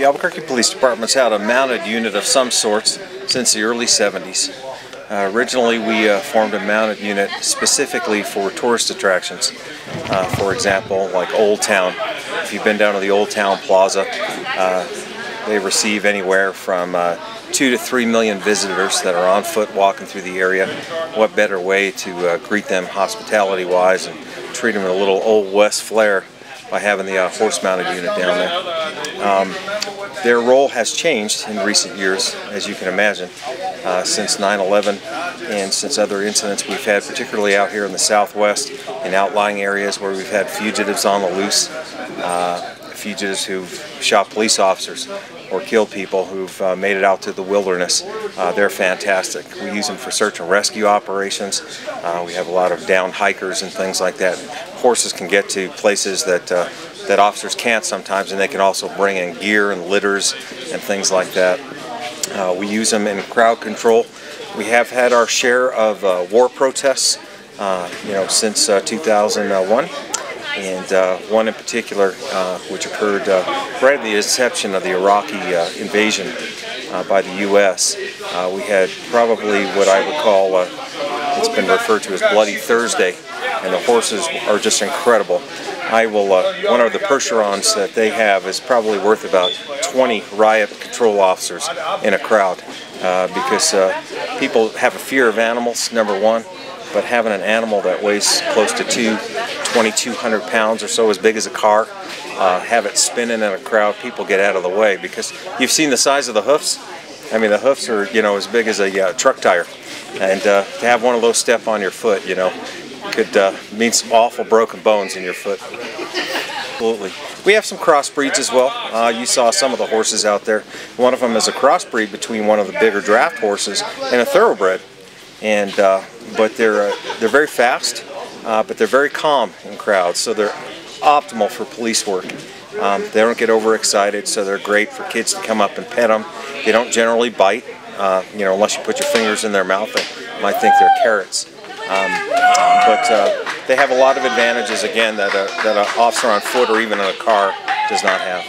Albuquerque Police Department's had a mounted unit of some sorts since the early 70s. Originally we formed a mounted unit specifically for tourist attractions. For example, like Old Town. If you've been down to the Old Town Plaza, they receive anywhere from 2 to 3 million visitors that are on foot walking through the area. What better way to greet them hospitality-wise and treat them with a little Old West flair by having the horse-mounted unit down there. Their role has changed in recent years, as you can imagine, since 9/11 and since other incidents we've had, particularly out here in the Southwest, in outlying areas where we've had fugitives on the loose, fugitives who've shot police officers or killed people who've made it out to the wilderness. They're fantastic. We use them for search and rescue operations. We have a lot of downed hikers and things like that. Horses can get to places that officers can't sometimes, and they can also bring in gear and litters and things like that. We use them in crowd control. We have had our share of war protests, since 2001. And one in particular, which occurred right at the inception of the Iraqi invasion by the U.S. We had probably what I would call, it's been referred to as Bloody Thursday, and the horses are just incredible. One of the Percherons that they have is probably worth about 20 riot control officers in a crowd, because people have a fear of animals, number one. But having an animal that weighs close to 2,200 pounds or so, as big as a car, have it spinning in a crowd, people get out of the way, because you've seen the size of the hoofs. I mean, the hoofs are, as big as a truck tire, and to have one of those step on your foot, could mean some awful broken bones in your foot. Absolutely. We have some crossbreeds as well. You saw some of the horses out there. One of them is a crossbreed between one of the bigger draft horses and a thoroughbred. And but they're very fast, but they're very calm in crowds, so they're optimal for police work. They don't get overexcited, so they're great for kids to come up and pet them. They don't generally bite, unless you put your fingers in their mouth. They might think they're carrots. But they have a lot of advantages, again, that an officer on foot or even in a car does not have.